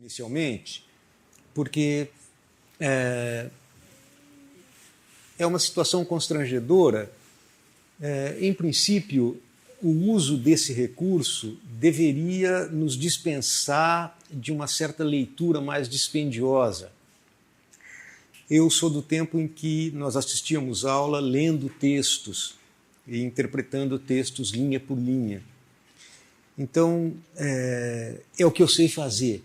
inicialmente, porque é uma situação constrangedora. Em princípio, o uso desse recurso deveria nos dispensar de uma certa leitura mais dispendiosa. Eu sou do tempo em que nós assistíamos aula lendo textos e interpretando textos linha por linha. Então, é o que eu sei fazer.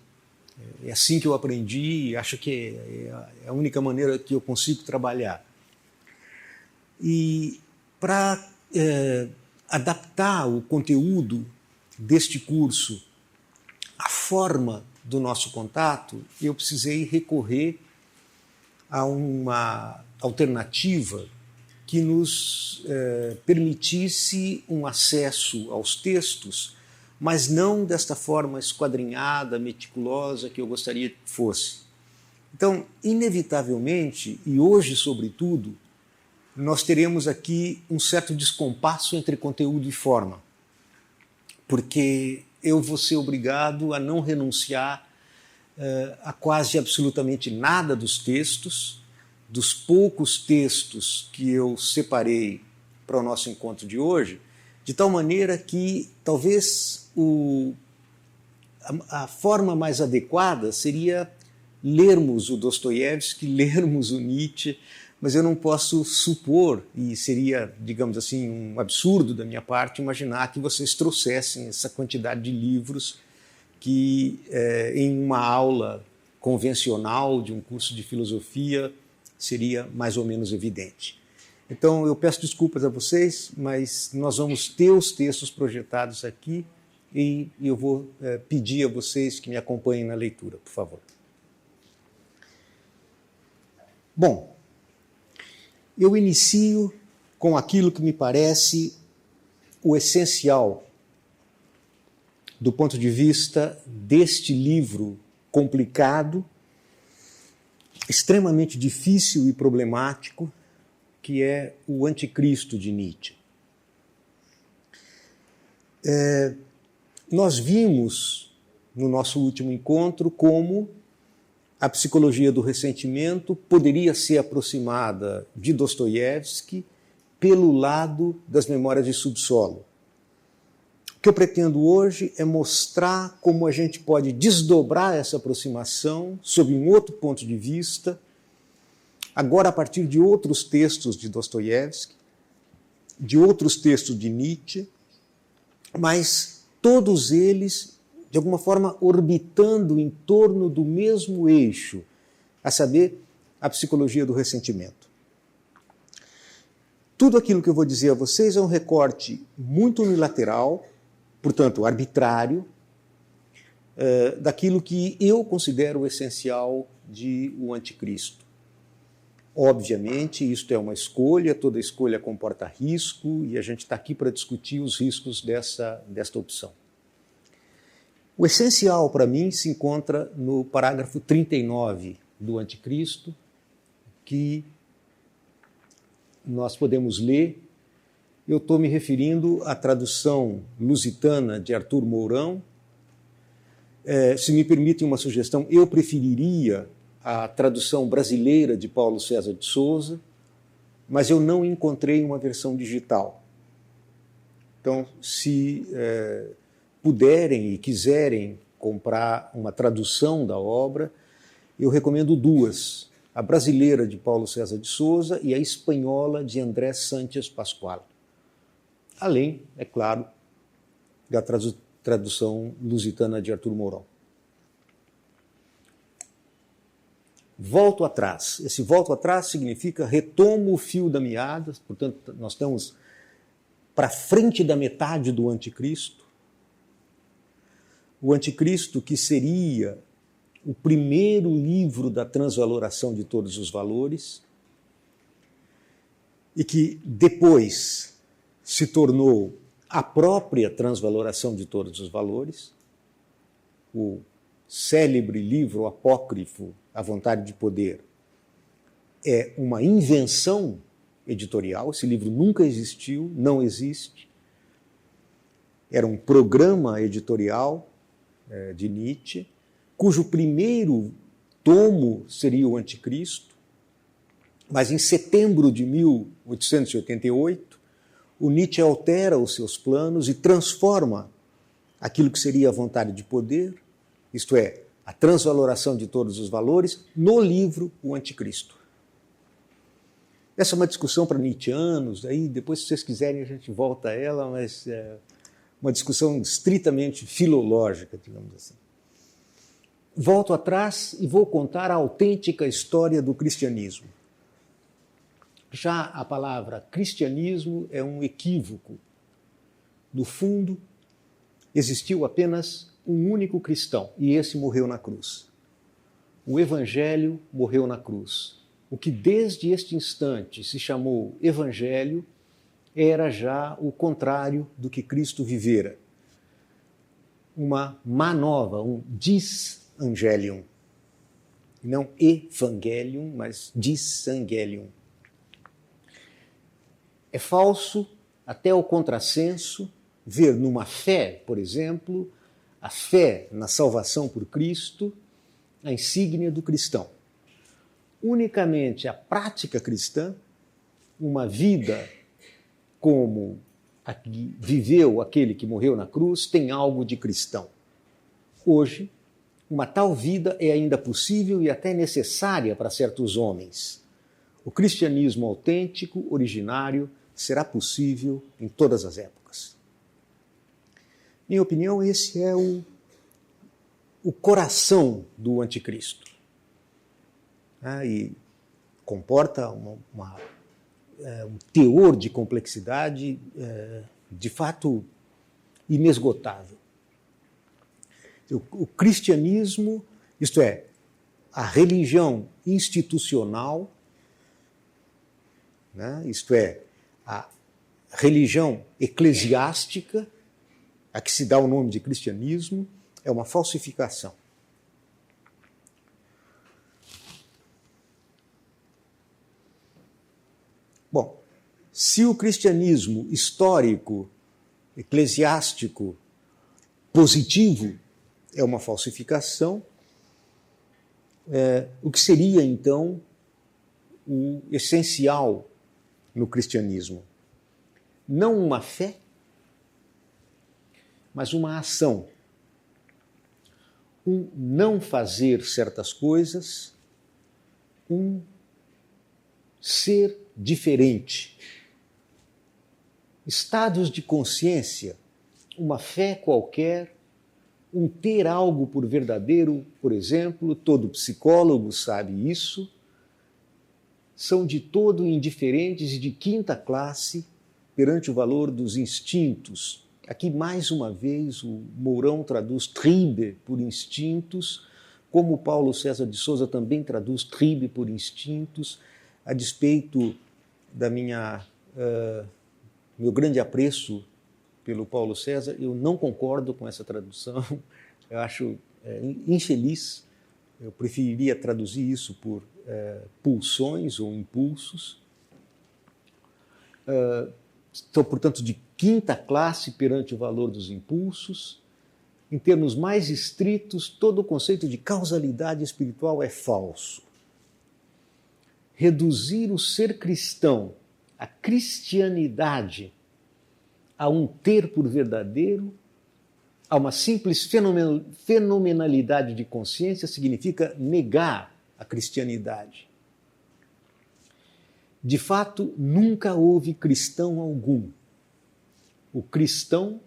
É assim que eu aprendi e acho que é a única maneira que eu consigo trabalhar. E para adaptar o conteúdo deste curso à forma do nosso contato, eu precisei recorrer a uma alternativa que nos permitisse um acesso aos textos, mas não desta forma esquadrinhada, meticulosa que eu gostaria que fosse. Então, inevitavelmente, e hoje sobretudo, nós teremos aqui um certo descompasso entre conteúdo e forma, porque eu vou ser obrigado a não renunciar a quase absolutamente nada dos textos, dos poucos textos que eu separei para o nosso encontro de hoje, de tal maneira que talvez a forma mais adequada seria lermos o Dostoiévski, lermos o Nietzsche, mas eu não posso supor, e seria, digamos assim, um absurdo da minha parte, imaginar que vocês trouxessem essa quantidade de livros que em uma aula convencional de um curso de filosofia seria mais ou menos evidente. Então eu peço desculpas a vocês, mas nós vamos ter os textos projetados aqui e eu vou pedir a vocês que me acompanhem na leitura, por favor. Bom, eu inicio com aquilo que me parece o essencial do ponto de vista deste livro complicado, extremamente difícil e problemático, que é o Anticristo de Nietzsche. Nós vimos no nosso último encontro como a psicologia do ressentimento poderia ser aproximada de Dostoiévski pelo lado das memórias de subsolo. O que eu pretendo hoje é mostrar como a gente pode desdobrar essa aproximação sob um outro ponto de vista, agora a partir de outros textos de Dostoiévski, de outros textos de Nietzsche, mas todos eles de alguma forma orbitando em torno do mesmo eixo, a saber, a psicologia do ressentimento. Tudo aquilo que eu vou dizer a vocês é um recorte muito unilateral, portanto, arbitrário, daquilo que eu considero o essencial de O Anticristo. Obviamente, isto é uma escolha, toda escolha comporta risco, e a gente está aqui para discutir os riscos desta opção. O essencial para mim se encontra no parágrafo 39 do Anticristo, que nós podemos ler. Eu estou me referindo à tradução lusitana de Arthur Mourão. Se me permitem uma sugestão, eu preferiria a tradução brasileira de Paulo César de Souza, mas eu não encontrei uma versão digital. Então, se puderem e quiserem comprar uma tradução da obra, eu recomendo duas, a brasileira de Paulo César de Souza e a espanhola de André Sánchez Pascual. Além, é claro, da tradução lusitana de Arthur Mourão. Volto atrás. Esse volto atrás significa retomo o fio da meada, portanto, nós estamos para frente da metade do Anticristo. O Anticristo, que seria o primeiro livro da transvaloração de todos os valores, e que depois se tornou a própria transvaloração de todos os valores, o célebre livro apócrifo A Vontade de Poder é uma invenção editorial, esse livro nunca existiu, não existe, era um programa editorial de Nietzsche, cujo primeiro tomo seria o Anticristo, mas em setembro de 1888, o Nietzsche altera os seus planos e transforma aquilo que seria a vontade de poder, isto é, a transvaloração de todos os valores, no livro O Anticristo. Essa é uma discussão para nietzscheanos, aí depois, se vocês quiserem, a gente volta a ela, mas é uma discussão estritamente filológica, digamos assim. Volto atrás e vou contar a autêntica história do cristianismo. Já a palavra cristianismo é um equívoco. No fundo, existiu apenas um único cristão, e esse morreu na cruz. O Evangelho morreu na cruz. O que desde este instante se chamou Evangelho era já o contrário do que Cristo vivera. Uma má nova, um disangelium. Não evangelium, mas disangelium. É falso, até o contrassenso, ver numa fé, por exemplo, a fé na salvação por Cristo, a insígnia do cristão. Unicamente a prática cristã, uma vida como a que viveu aquele que morreu na cruz, tem algo de cristão. Hoje, uma tal vida é ainda possível e até necessária para certos homens. O cristianismo autêntico, originário, será possível em todas as épocas. Minha opinião, esse é o coração do anticristo. E comporta um teor de complexidade de fato inesgotável. O cristianismo, isto é, a religião institucional, isto é, a religião eclesiástica, a que se dá o nome de cristianismo, é uma falsificação. Bom, se o cristianismo histórico, eclesiástico, positivo é uma falsificação, o que seria, então, o essencial no cristianismo? Não uma fé, mas uma ação. Um não fazer certas coisas, um ser diferente. Estados de consciência, uma fé qualquer, um ter algo por verdadeiro, por exemplo, todo psicólogo sabe isso, são de todo indiferentes e de quinta classe perante o valor dos instintos. Aqui, mais uma vez, o Mourão traduz Triebe por instintos, como Paulo César de Souza também traduz Triebe por instintos, a despeito da meu grande apreço pelo Paulo César, eu não concordo com essa tradução, eu acho infeliz, eu preferiria traduzir isso por pulsões ou impulsos. Estou, portanto, de quinta classe perante o valor dos impulsos. Em termos mais estritos, todo o conceito de causalidade espiritual é falso. Reduzir o ser cristão, a cristianidade, a um ter por verdadeiro, a uma simples fenomenalidade de consciência, significa negar a cristianidade. De fato, nunca houve cristão algum. O cristão,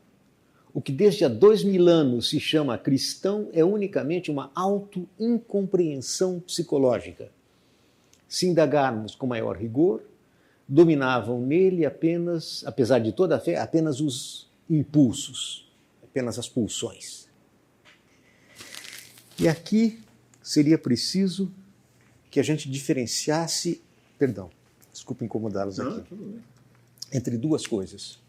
o que desde há 2000 anos se chama cristão, é unicamente uma auto-incompreensão psicológica. Se indagarmos com maior rigor, dominavam nele apenas, apesar de toda a fé, apenas os impulsos, apenas as pulsões. E aqui seria preciso que a gente diferenciasse, desculpe incomodá-los aqui, entre duas coisas.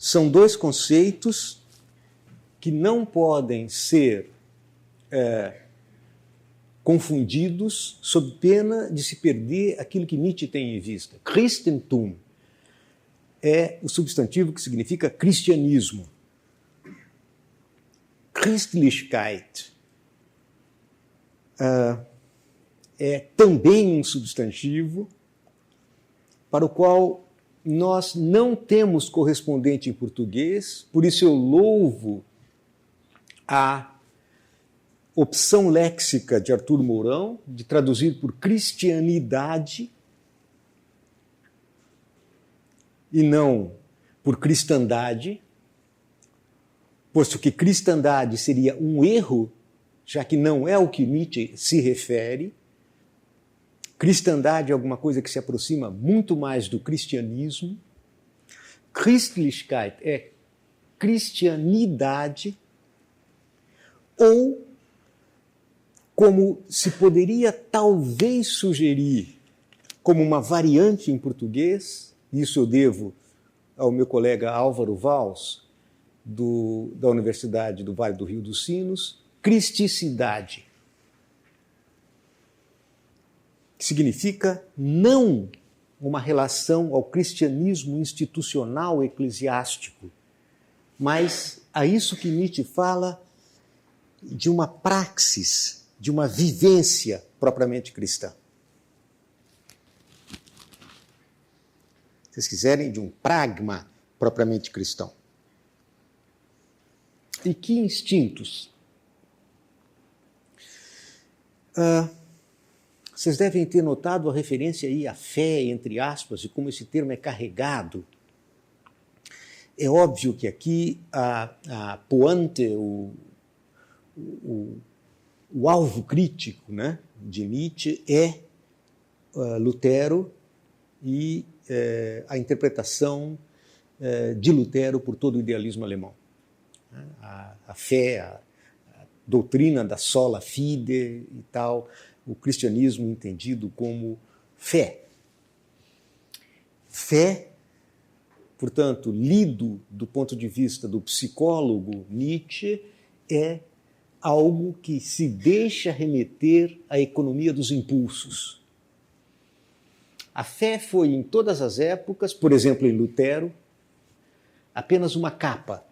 são dois conceitos que não podem ser confundidos sob pena de se perder aquilo que Nietzsche tem em vista. Christentum é o substantivo que significa cristianismo. Christlichkeit é também um substantivo para o qual nós não temos correspondente em português, por isso eu louvo a opção léxica de Arthur Mourão de traduzir por cristianidade e não por cristandade, posto que cristandade seria um erro, já que não é o que Nietzsche se refere. Cristandade é alguma coisa que se aproxima muito mais do cristianismo. Christlichkeit é cristianidade, ou, como se poderia talvez sugerir, como uma variante em português, isso eu devo ao meu colega Álvaro Valls, da Universidade do Vale do Rio dos Sinos, cristicidade, que significa não uma relação ao cristianismo institucional eclesiástico, mas a isso que Nietzsche fala de uma praxis, de uma vivência propriamente cristã. Se vocês quiserem, de um pragma propriamente cristão. E que instintos? Vocês devem ter notado a referência aí à fé, entre aspas, e como esse termo é carregado. É óbvio que aqui a pointe, o alvo crítico, né, de Nietzsche é Lutero e a interpretação de Lutero por todo o idealismo alemão. A fé, a doutrina da sola fide e tal, o cristianismo entendido como fé. Fé, portanto, lido do ponto de vista do psicólogo Nietzsche, é algo que se deixa remeter à economia dos impulsos. A fé foi, em todas as épocas, por exemplo, em Lutero, apenas uma capa,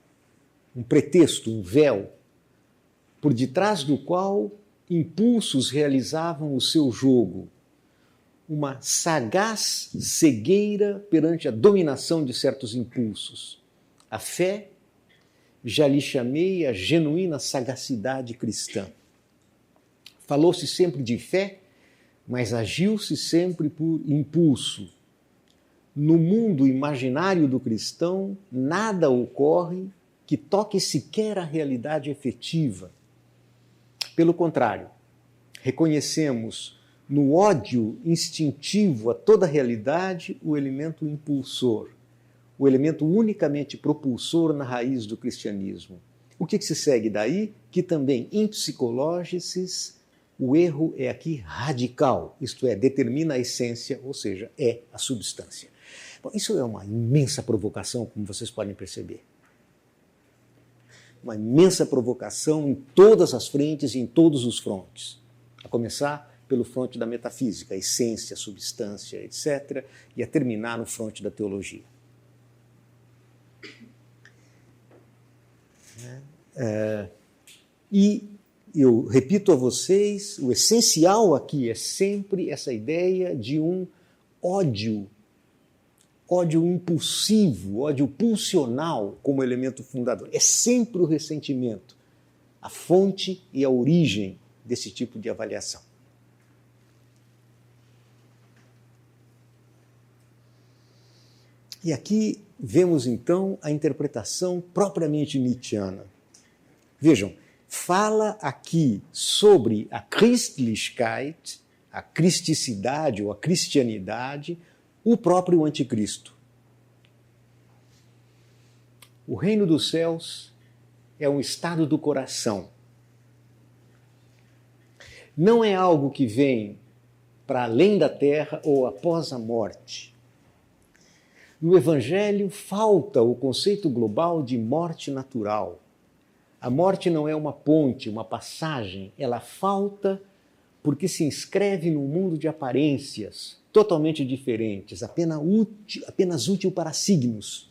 um pretexto, um véu, por detrás do qual impulsos realizavam o seu jogo, uma sagaz cegueira perante a dominação de certos impulsos. A fé, já lhe chamei a genuína sagacidade cristã. Falou-se sempre de fé, mas agiu-se sempre por impulso. No mundo imaginário do cristão, nada ocorre que toque sequer a realidade efetiva. Pelo contrário, reconhecemos no ódio instintivo a toda a realidade o elemento impulsor, o elemento unicamente propulsor na raiz do cristianismo. O que se segue daí? Que também em psicológices o erro é aqui radical, isto é, determina a essência, ou seja, é a substância. Bom, isso é uma imensa provocação, como vocês podem perceber. Uma imensa provocação em todas as frentes e em todos os frontes. A começar pelo fronte da metafísica, a essência, a substância, etc., e a terminar no fronte da teologia. E eu repito a vocês, o essencial aqui é sempre essa ideia de um ódio impulsivo, ódio pulsional como elemento fundador. É sempre o ressentimento, a fonte e a origem desse tipo de avaliação. E aqui vemos então a interpretação propriamente nietzschiana. Vejam, fala aqui sobre a Christlichkeit, a cristicidade ou a cristianidade, o próprio anticristo. O reino dos céus é um estado do coração. Não é algo que vem para além da terra ou após a morte. No Evangelho falta o conceito global de morte natural. A morte não é uma ponte, uma passagem, ela falta porque se inscreve num mundo de aparências totalmente diferentes, apenas útil para signos.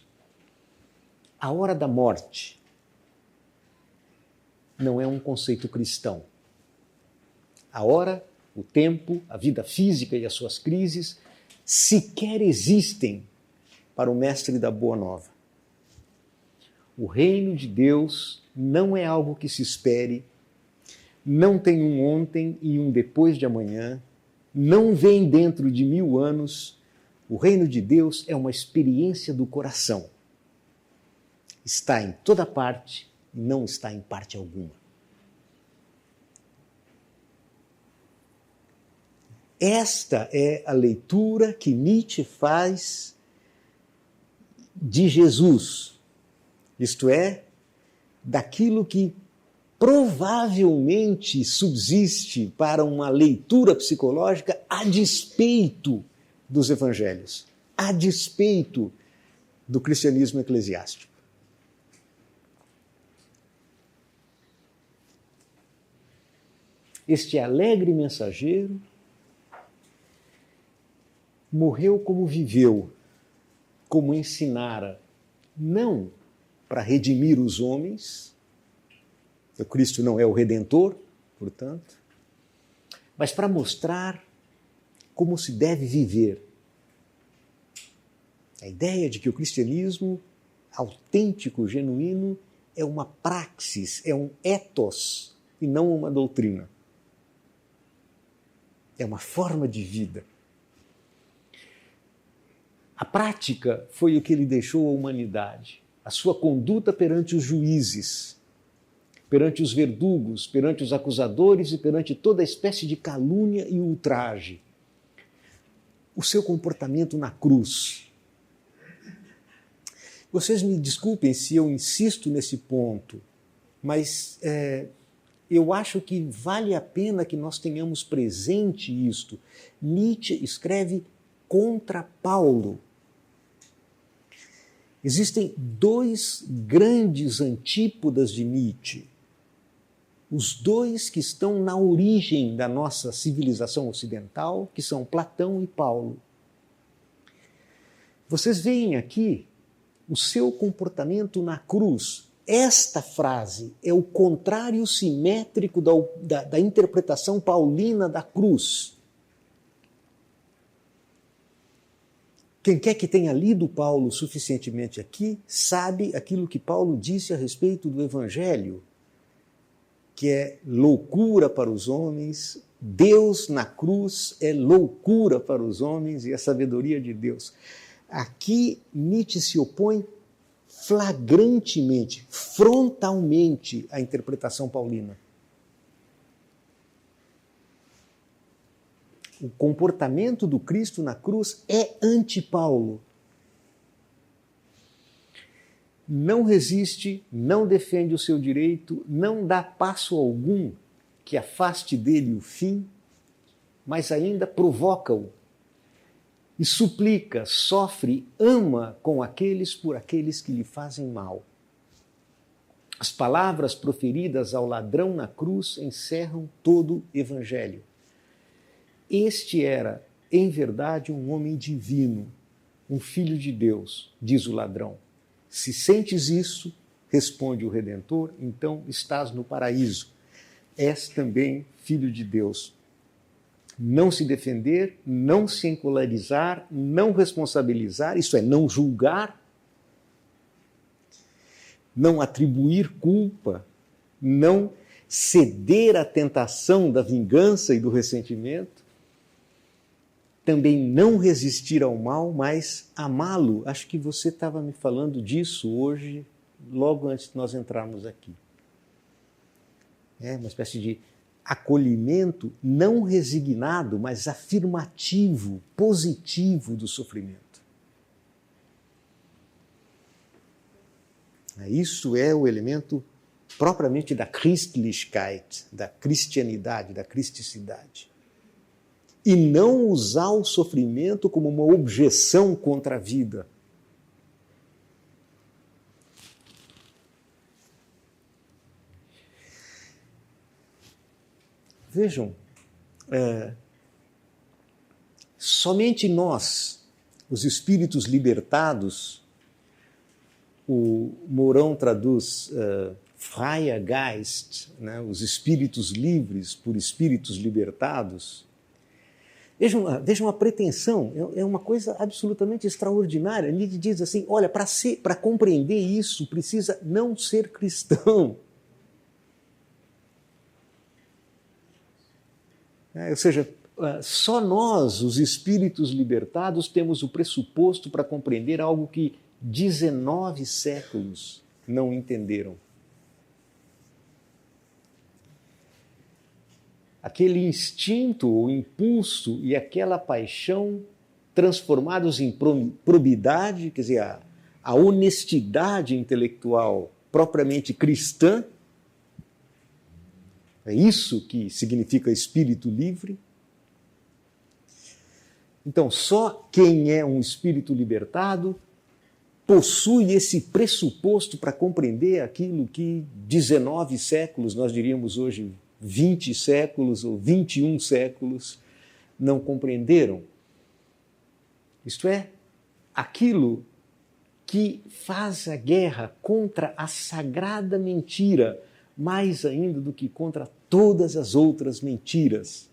A hora da morte não é um conceito cristão. A hora, o tempo, a vida física e as suas crises sequer existem para o mestre da Boa Nova. O reino de Deus não é algo que se espere, não tem um ontem e um depois de amanhã, não vem dentro de 1000 anos. O reino de Deus é uma experiência do coração. Está em toda parte e não está em parte alguma. Esta é a leitura que Nietzsche faz de Jesus, isto é, daquilo que provavelmente subsiste para uma leitura psicológica a despeito dos evangelhos, a despeito do cristianismo eclesiástico. Este alegre mensageiro morreu como viveu, como ensinara, não para redimir os homens, o Cristo não é o Redentor, portanto, mas para mostrar como se deve viver. A ideia de que o cristianismo autêntico, genuíno, é uma praxis, é um ethos e não uma doutrina. É uma forma de vida. A prática foi o que ele deixou à humanidade, a sua conduta perante os juízes, perante os verdugos, perante os acusadores e perante toda espécie de calúnia e ultraje. O seu comportamento na cruz. Vocês me desculpem se eu insisto nesse ponto, mas eu acho que vale a pena que nós tenhamos presente isto. Nietzsche escreve contra Paulo. Existem 2 grandes antípodas de Nietzsche. Os 2 que estão na origem da nossa civilização ocidental, que são Platão e Paulo. Vocês veem aqui o seu comportamento na cruz. Esta frase é o contrário simétrico da interpretação paulina da cruz. Quem quer que tenha lido Paulo suficientemente aqui, sabe aquilo que Paulo disse a respeito do Evangelho, que é loucura para os homens, Deus na cruz é loucura para os homens e a sabedoria de Deus. Aqui Nietzsche se opõe flagrantemente, frontalmente à interpretação paulina. O comportamento do Cristo na cruz é anti-Paulo. Não resiste, não defende o seu direito, não dá passo algum que afaste dele o fim, mas ainda provoca-o e suplica, sofre, ama com aqueles por aqueles que lhe fazem mal. As palavras proferidas ao ladrão na cruz encerram todo o Evangelho. Este era, em verdade, um homem divino, um filho de Deus, diz o ladrão. Se sentes isso, responde o Redentor, então estás no paraíso. És também filho de Deus. Não se defender, não se encolarizar, não responsabilizar, isso é, não julgar, não atribuir culpa, não ceder à tentação da vingança e do ressentimento, também não resistir ao mal, mas amá-lo. Acho que você estava me falando disso hoje, logo antes de nós entrarmos aqui. É uma espécie de acolhimento não resignado, mas afirmativo, positivo do sofrimento. Isso é o elemento propriamente da Christlichkeit, da cristianidade, da cristicidade. E não usar o sofrimento como uma objeção contra a vida. Vejam, somente nós, os espíritos libertados, o Mourão traduz Freie Geist, né, os espíritos livres por espíritos libertados. Vejam a pretensão, é uma coisa absolutamente extraordinária. Ele diz assim, olha, para compreender isso, precisa não ser cristão. Ou seja, só nós, os espíritos libertados, temos o pressuposto para compreender algo que 19 séculos não entenderam. Aquele instinto, o impulso e aquela paixão transformados em probidade, quer dizer, a honestidade intelectual propriamente cristã. É isso que significa espírito livre. Então, só quem é um espírito libertado possui esse pressuposto para compreender aquilo que 19 séculos, nós diríamos hoje 20 séculos ou 21 séculos, não compreenderam. Isto é, aquilo que faz a guerra contra a sagrada mentira, mais ainda do que contra todas as outras mentiras.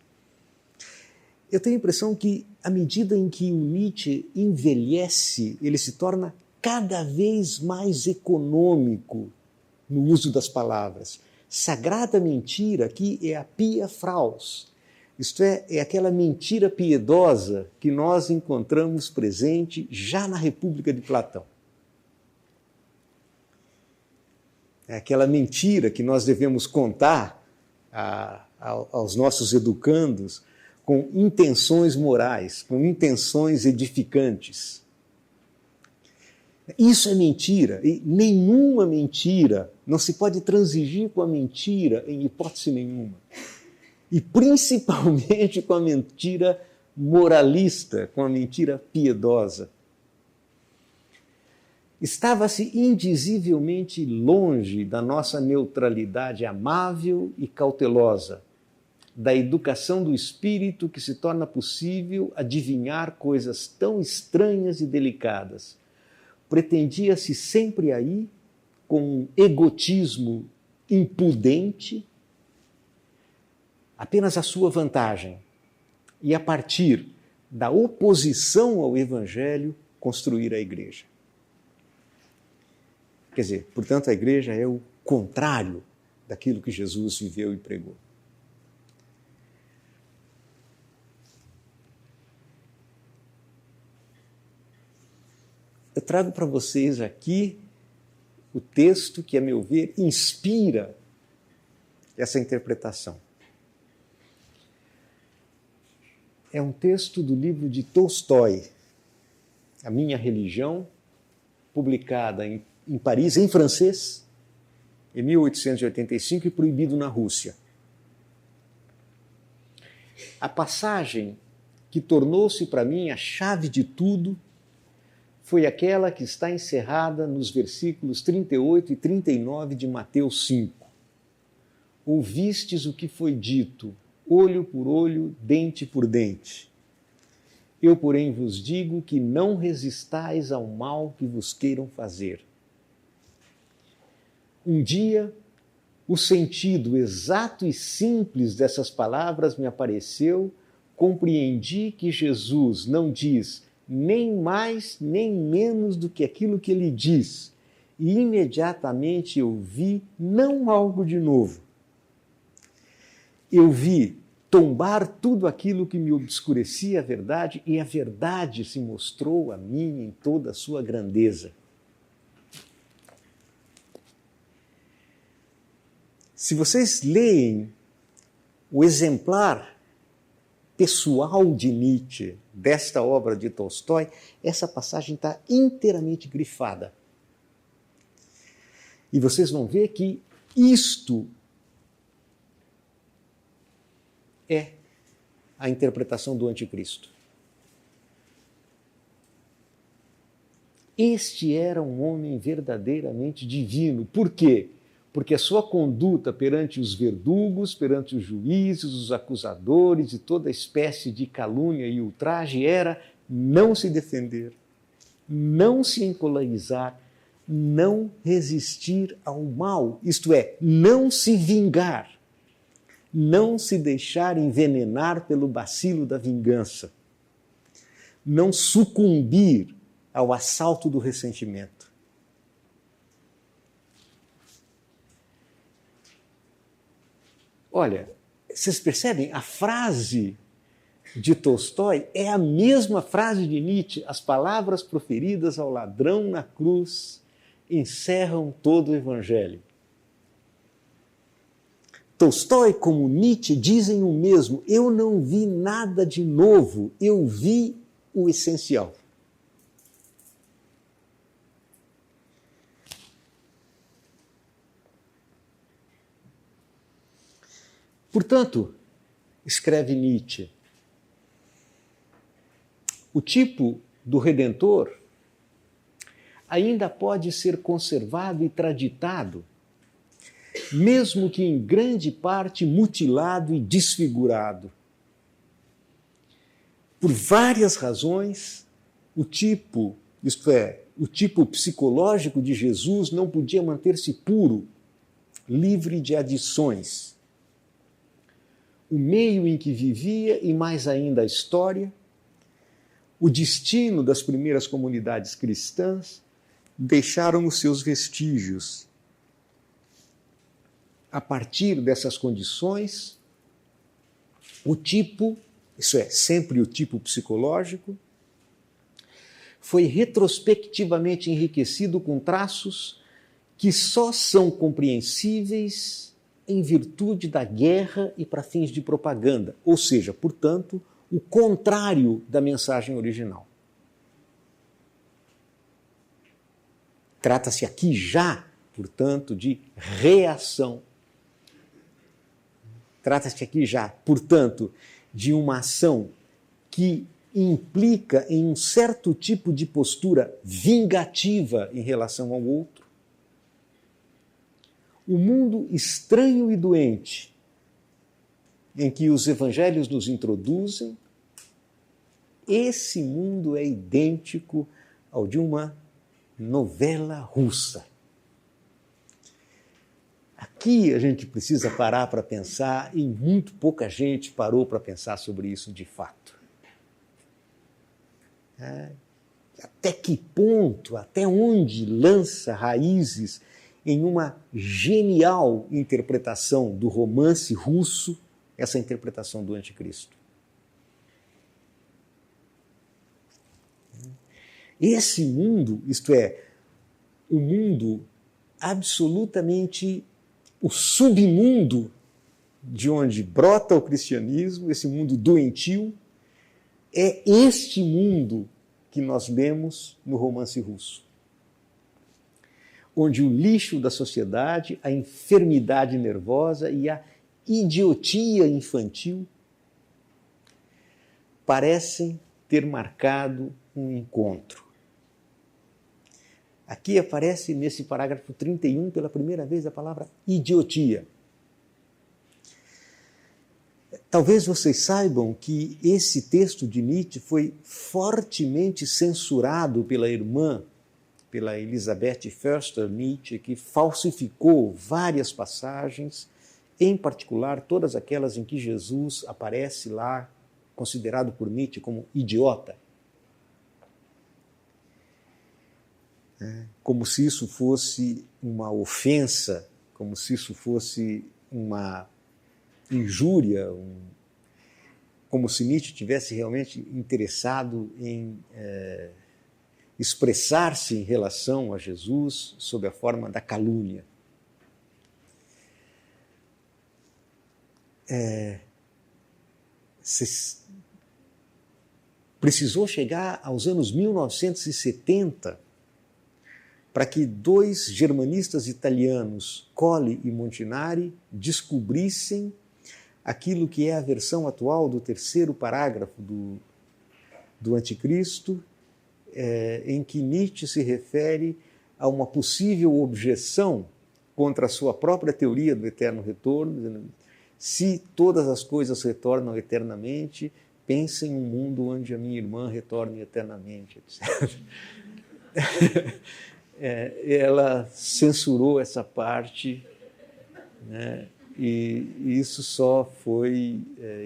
Eu tenho a impressão que, à medida em que o Nietzsche envelhece, ele se torna cada vez mais econômico no uso das palavras. Sagrada mentira aqui é a pia fraus, isto é aquela mentira piedosa que nós encontramos presente já na República de Platão. É aquela mentira que nós devemos contar aos nossos educandos com intenções morais, com intenções edificantes. Isso é mentira, e nenhuma mentira, não se pode transigir com a mentira em hipótese nenhuma. E principalmente com a mentira moralista, com a mentira piedosa. Estava-se indizivelmente longe da nossa neutralidade amável e cautelosa, da educação do espírito que se torna possível adivinhar coisas tão estranhas e delicadas. Pretendia-se sempre aí, com um egotismo impudente, apenas a sua vantagem, e a partir da oposição ao Evangelho, construir a igreja. Quer dizer, portanto, a igreja é o contrário daquilo que Jesus viveu e pregou. Eu trago para vocês aqui o texto que, a meu ver, inspira essa interpretação. É um texto do livro de Tolstói, A Minha Religião, publicada em Paris, em francês, em 1885 e proibido na Rússia. A passagem que tornou-se para mim a chave de tudo foi aquela que está encerrada nos versículos 38 e 39 de Mateus 5. Ouvistes o que foi dito, olho por olho, dente por dente. Eu, porém, vos digo que não resistais ao mal que vos queiram fazer. Um dia, o sentido exato e simples dessas palavras me apareceu, compreendi que Jesus não diz nem mais nem menos do que aquilo que ele diz, e imediatamente eu vi não algo de novo. Eu vi tombar tudo aquilo que me obscurecia a verdade, e a verdade se mostrou a mim em toda a sua grandeza. Se vocês leem o exemplar pessoal de Nietzsche, desta obra de Tolstói, essa passagem está inteiramente grifada. E vocês vão ver que isto é a interpretação do anticristo. Este era um homem verdadeiramente divino. Por quê? porque a sua conduta perante os verdugos, perante os juízes, os acusadores e toda espécie de calúnia e ultraje era não se defender, não se encolarizar, não resistir ao mal, isto é, não se vingar, não se deixar envenenar pelo bacilo da vingança, não sucumbir ao assalto do ressentimento. Olha, vocês percebem? A frase de Tolstói é a mesma frase de Nietzsche. As palavras proferidas ao ladrão na cruz encerram todo o Evangelho. Tolstói, como Nietzsche, dizem o mesmo. Eu não vi nada de novo, eu vi o essencial. Portanto, escreve Nietzsche, o tipo do Redentor ainda pode ser conservado e traditado, mesmo que em grande parte mutilado e desfigurado. Por várias razões, o tipo, isto é, o tipo psicológico de Jesus não podia manter-se puro, livre de adições. O meio em que vivia e mais ainda a história, o destino das primeiras comunidades cristãs deixaram os seus vestígios. A partir dessas condições, o tipo, isso é, sempre o tipo psicológico, foi retrospectivamente enriquecido com traços que só são compreensíveis em virtude da guerra e para fins de propaganda, ou seja, portanto, o contrário da mensagem original. Trata-se aqui já, portanto, de reação. Trata-se aqui já, portanto, de uma ação que implica em um certo tipo de postura vingativa em relação ao outro. O mundo estranho e doente em que os evangelhos nos introduzem, esse mundo é idêntico ao de uma novela russa. Aqui a gente precisa parar para pensar, e muito pouca gente parou para pensar sobre isso de fato. Até que ponto, até onde lança raízes em uma genial interpretação do romance russo, essa interpretação do anticristo. Esse mundo, isto é, o mundo absolutamente, o submundo de onde brota o cristianismo, esse mundo doentio, é este mundo que nós lemos no romance russo. Onde o lixo da sociedade, a enfermidade nervosa e a idiotia infantil parecem ter marcado um encontro. Aqui aparece nesse parágrafo 31 pela primeira vez a palavra idiotia. Talvez vocês saibam que esse texto de Nietzsche foi fortemente censurado pela irmã, pela Elisabeth Förster Nietzsche, que falsificou várias passagens, em particular todas aquelas em que Jesus aparece lá, considerado por Nietzsche como idiota. Como se isso fosse uma ofensa, como se isso fosse uma injúria, como se Nietzsche tivesse realmente interessado em expressar-se em relação a Jesus sob a forma da calúnia. Precisou chegar aos anos 1970 para que dois germanistas italianos, Colli e Montinari, descobrissem aquilo que é a versão atual do terceiro parágrafo do Anticristo, em que Nietzsche se refere a uma possível objeção contra a sua própria teoria do eterno retorno, dizendo, se todas as coisas retornam eternamente, pense em um mundo onde a minha irmã retorne eternamente, etc. Ela censurou essa parte, né? E isso só foi,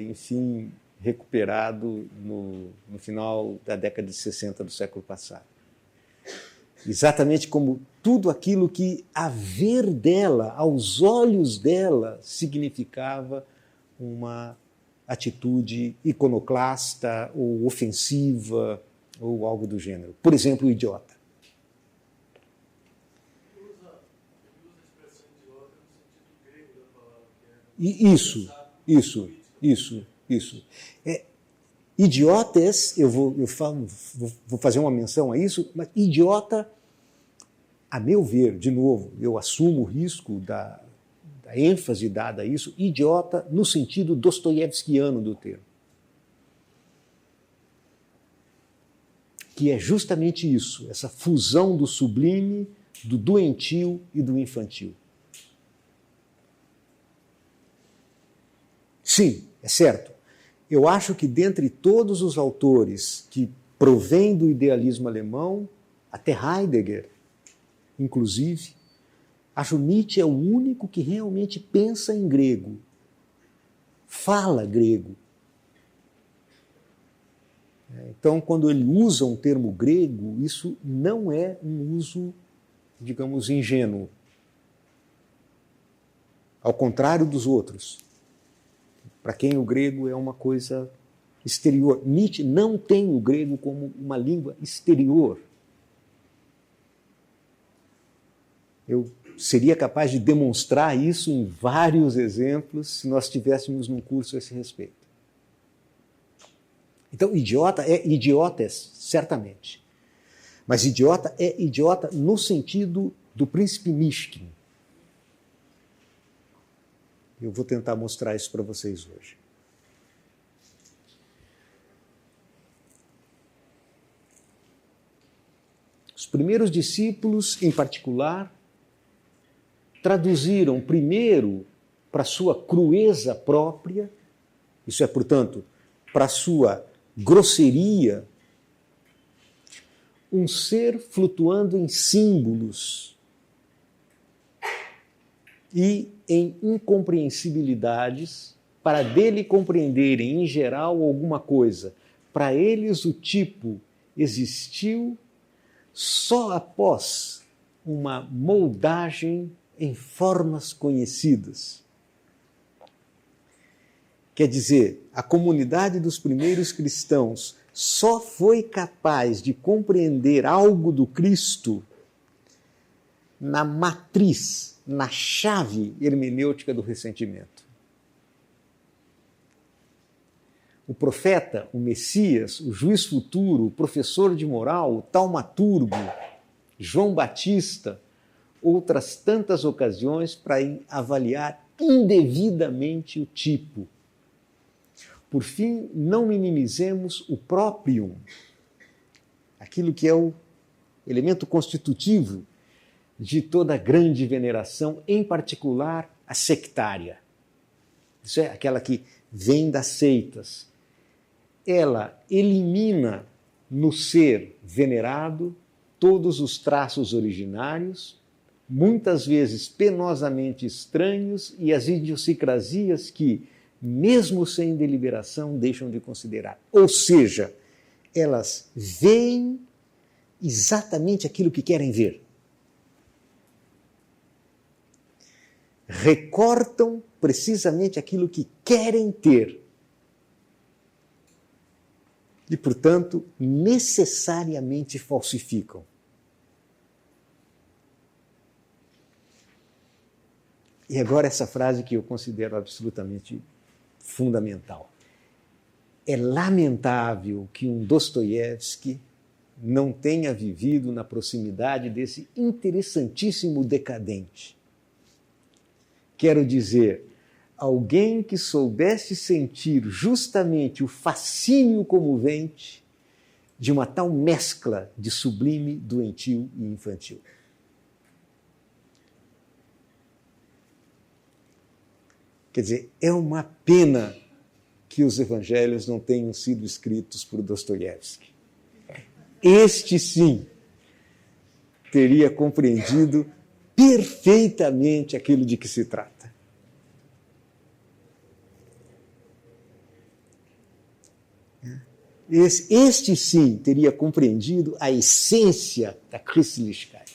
enfim, recuperado no final da década de 60 do século passado. Exatamente como tudo aquilo que, a ver dela, aos olhos dela, significava uma atitude iconoclasta ou ofensiva ou algo do gênero. Por exemplo, o idiota. Ele usa a expressão idiota no sentido grego da palavra, que é Isso. Idiotes, eu vou fazer uma menção a isso, mas idiota, a meu ver, de novo, eu assumo o risco da ênfase dada a isso, idiota no sentido dostoiévskiano do termo. Que é justamente isso, essa fusão do sublime, do doentio e do infantil. Sim, é certo. Eu acho que dentre todos os autores que provêm do idealismo alemão, até Heidegger, inclusive, acho Nietzsche é o único que realmente pensa em grego, fala grego. Então, quando ele usa um termo grego, isso não é um uso, digamos, ingênuo. Ao contrário dos outros, para quem o grego é uma coisa exterior. Nietzsche não tem o grego como uma língua exterior. Eu seria capaz de demonstrar isso em vários exemplos se nós tivéssemos num curso a esse respeito. Então, idiota é idiotes, certamente. Mas idiota é idiota no sentido do príncipe Mishkin. Eu vou tentar mostrar isso para vocês hoje. Os primeiros discípulos, em particular, traduziram primeiro para sua crueza própria, isso é, portanto, para sua grosseria, um ser flutuando em símbolos e em incompreensibilidades, para dele compreenderem em geral alguma coisa. Para eles o tipo existiu só após uma moldagem em formas conhecidas. Quer dizer, a comunidade dos primeiros cristãos só foi capaz de compreender algo do Cristo na matriz, na chave hermenêutica do ressentimento. O profeta, o Messias, o juiz futuro, o professor de moral, o taumaturgo, João Batista, outras tantas ocasiões para avaliar indevidamente o tipo. Por fim, não minimizemos o proprium, aquilo que é o elemento constitutivo de toda grande veneração, em particular a sectária. Isso é aquela que vem das seitas. Ela elimina no ser venerado todos os traços originários, muitas vezes penosamente estranhos, e as idiosincrasias que, mesmo sem deliberação, deixam de considerar. Ou seja, elas veem exatamente aquilo que querem ver. Recortam precisamente aquilo que querem ter. E, portanto, necessariamente falsificam. E agora essa frase que eu considero absolutamente fundamental. É lamentável que um Dostoiévski não tenha vivido na proximidade desse interessantíssimo decadente. Quero dizer, alguém que soubesse sentir justamente o fascínio comovente de uma tal mescla de sublime, doentio e infantil. Quer dizer, é uma pena que os evangelhos não tenham sido escritos por Dostoiévski. Este, sim, teria compreendido perfeitamente aquilo de que se trata. Este, sim, teria compreendido a essência da Christlichkeit.